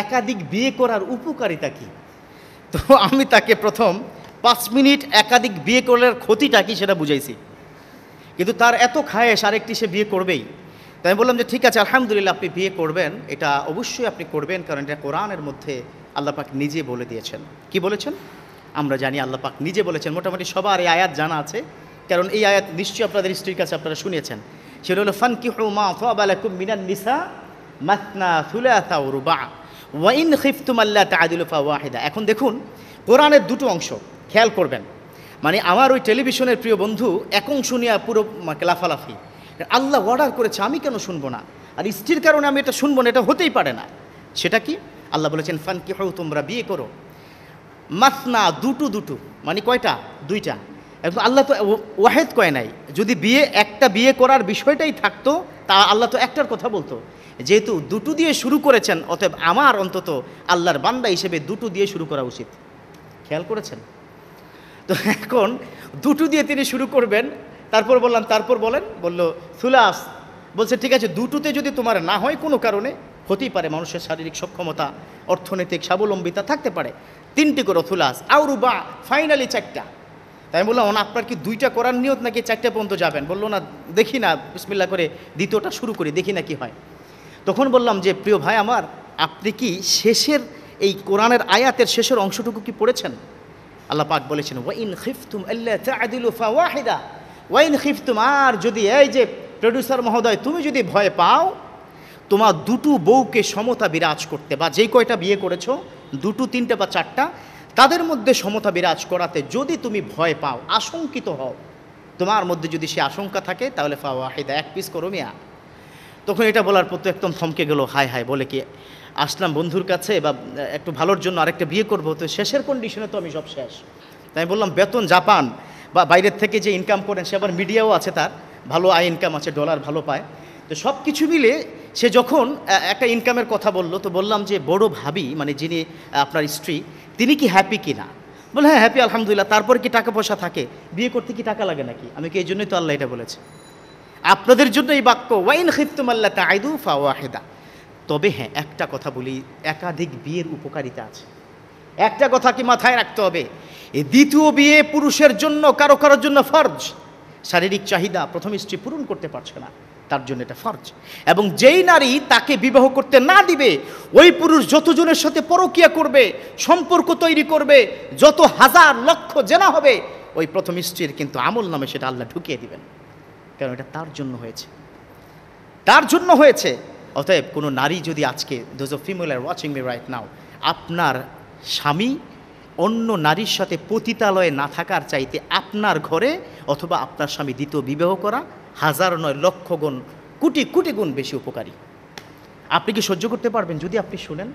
একাধিক বিয়ে করার উপকারিতা কি। তো আমি তাকে প্রথম 5 মিনিট একাধিক বিয়ে করলে ক্ষতিটা কি সেটা বুঝাইছি, কিন্তু তার এত খায়েশ আরেকটি সে বিয়ে করবেই। তাই আমি বললাম যে ঠিক আছে আলহামদুলিল্লাহ, আপনি বিয়ে করবেন, এটা অবশ্যই আপনি করবেন, কারণ এটা কোরআনের মধ্যে আল্লাহ পাক নিজে বলে দিয়েছেন। কি বলেছেন আমরা জানি, আল্লাহ পাক নিজে বলেছেন। মোটামুটি সবার এই আয়াত জানা আছে, কারণ এই আয়াত নিশ্চয়ই আপনাদের স্ত্রীর কাছে আপনারা শুনেছেন। সেটা হলো ফানকিহু মা তাবা লাকুম মিনান নিসা মাসনা সুলাসা ওয়া রুবা ওয়া ইন খিফতুম আল্লা তা'দিলু ফাওয়াহিদা। এখন দেখুন কোরআনের দুটো অংশ খেয়াল করবেন, মানে আমার ওই টেলিভিশনের প্রিয় বন্ধু এক অংশ নিয়ে পুরো লাফালাফি। আল্লাহ অর্ডার করেছে, আমি কেন শুনবো না, আর স্ত্রীর কারণে আমি এটা শুনবো না, এটা হতেই পারে না। সেটা কি, আল্লাহ বলেছেন ফানকিহু, তোমরা বিয়ে করো, মাসনা দুটো দুটো, মানে কয়টা, দুইটা। এখন আল্লাহ তো ওয়াহেদ কয় নাই, যদি বিয়ে একটা বিয়ে করার বিষয়টাই থাকতো তা আল্লাহ তো একটার কথা বলতো। যেহেতু দুটো দিয়ে শুরু করেছেন, অতএব আমার অন্তত আল্লাহর বান্দা হিসেবে দুটো দিয়ে শুরু করা উচিত। খেয়াল করেছেন তো? এখন দুটো দিয়ে তিনি শুরু করবেন, তারপর বললাম তারপর বলেন, বললো সুলাস। বলছে ঠিক আছে, দুটোতে যদি তোমার না হয় কোনো কারণে, হতেই পারে মানুষের শারীরিক সক্ষমতা, অর্থনৈতিক স্বাবলম্বিতা থাকতে পারে, 3টি করো সুলাস আও রুবা, ফাইনালি 4টা। তাই আমি বললাম আপনার কি 2টা করার নিয়ত নাকি 4টা পর্যন্ত যাবেন? বললো না, দেখি না, বিসমিল্লাহ করে দ্বিতীয়টা শুরু করি, দেখি না কি হয়। তখন বললাম যে প্রিয় ভাই আমার, আপনি কি শেষের এই কোরআনের আয়াতের শেষের অংশটুকু কি পড়েছেন? আল্লাহ পাক বলেছেন ওয়া ইন খিফতুম আল্লা তা'দিলু ফাওয়াহিদা ওয়া ইন খিফতুম, আর যদি এই যে প্রোডিউসার মহোদয় তুমি যদি ভয় পাও তোমার দুটো বউকে সমতা বিরাজ করতে, বা যেই কয়টা বিয়ে করেছো 2, 3 বা 4টা, তাদের মধ্যে সমতা বিরাজ করাতে যদি তুমি ভয় পাও, আশঙ্কিত হও, তোমার মধ্যে যদি সে আশঙ্কা থাকে, তাহলে ফাওয়াহিদা, 1 পিস করো মিয়া। তখন এটা বলার পর তো একদম থমকে গেল, হায় হায়, বলে কি আসলাম বন্ধুর কাছে বা একটু ভালোর জন্য আরেকটা বিয়ে করবো, তো শেষের কন্ডিশনে তো আমি সব শেষ। তাই বললাম বেতন জাপান বা বাইরের থেকে যে ইনকাম করেন, সে আবার মিডিয়াও আছে, তার ভালো আয় ইনকাম আছে, ডলার ভালো পায়, তো সব কিছু মিলে সে যখন একটা ইনকামের কথা বললো, তো বললাম যে বড় ভাবি, মানে যিনি আপনার স্ত্রী, তিনি কি হ্যাপি কিনা? বলে হ্যাঁ হ্যাপি আলহামদুলিল্লাহ। তারপর কি টাকা পয়সা থাকে? বিয়ে করতে কি টাকা লাগে নাকি? আমি কি এই জন্যই তো আল্লাহ এটা বলেছে আপনাদের জন্য এই বাক্য, ওয়াইন খিফতুম আল্লা তা'দিলু ফাওয়াহিদা। তবে হ্যাঁ, একটা কথা বলি, একাধিক বিয়ের উপকারিতা আছে। একটা কথা কি মাথায় রাখতে হবে, এই দ্বিতীয় বিয়ে পুরুষের জন্য কারো কারোর জন্য ফরজ। শারীরিক চাহিদা প্রথম স্ত্রী পূরণ করতে পারছে না, তার জন্য এটা ফরজ। এবং যেই নারী তাকে বিবাহ করতে না দিবে, ওই পুরুষ যতজনের সাথে পরকীয়া করবে, সম্পর্ক তৈরি করবে, যত হাজার লক্ষ জেনা হবে, ওই প্রথম স্ত্রীর কিন্তু আমল নামে সেটা আল্লাহ ঢুকিয়ে দিবেন, কারণ এটা তার জন্য হয়েছে, তার জন্য হয়েছে। অতএব কোনো নারী যদি আজকে, those of female are watching me right now, আপনার স্বামী অন্য নারীর সাথে পতিতালয়ে না থাকার চাইতে আপনার ঘরে অথবা আপনার স্বামী দ্বিতীয় বিবাহ করা হাজার নয় লক্ষ গুণ, কোটি কোটি গুণ বেশি উপকারী। আপনি কি সহ্য করতে পারবেন যদি আপনি শুনেন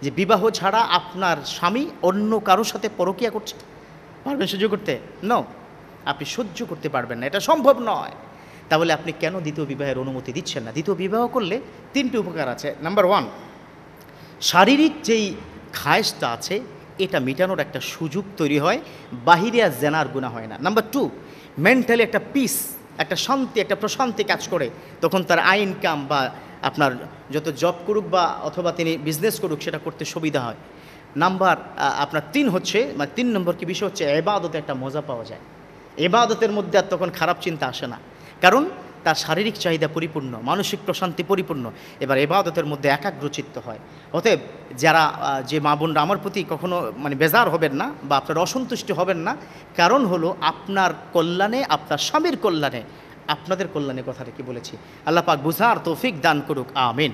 যে বিবাহ ছাড়া আপনার স্বামী অন্য কারোর সাথে পরকীয়া করছে? পারবেন সহ্য করতে? নো, আপনি সহ্য করতে পারবেন না, এটা সম্ভব নয়। তাহলে আপনি কেন দ্বিতীয় বিবাহের অনুমতি দিচ্ছেন না? দ্বিতীয় বিবাহ করলে 3টি উপকার আছে। নাম্বার 1, শারীরিক যেই খায়েশটা আছে এটা মেটানোর একটা সুযোগ তৈরি হয়, বাহিরে আর জেনার গুনাহ হয় না। নাম্বার 2, মেন্টালি একটা পিস, একটা শান্তি, একটা প্রশান্তি কাজ করে, তখন তার আয় ইনকাম বা আপনার যত জব করুক বা অথবা তিনি বিজনেস করুক, সেটা করতে সুবিধা হয়। নাম্বার আপনার 3 হচ্ছে, মানে 3 নম্বর কি বিষয় হচ্ছে, ইবাদতে একটা মজা পাওয়া যায়। ইবাদতের মধ্যে আর তখন খারাপ চিন্তা আসে না, কারণ তার শারীরিক চাহিদা পরিপূর্ণ, মানসিক প্রশান্তি পরিপূর্ণ, এবার ইবাদতের মধ্যে একাগ্রচিত্ত হয়। অতএব যারা যে মা বোনরা আমার প্রতি কখনো মানে বেজার হবেন না বা আপনার অসন্তুষ্টি হবেন না, কারণ হলো আপনার কল্যাণে, আপনার স্বামীর কল্যাণে, আপনাদের কল্যাণে কথাটা কি বলেছি। আল্লাহ পাক বুঝার তৌফিক দান করুক, আমিন।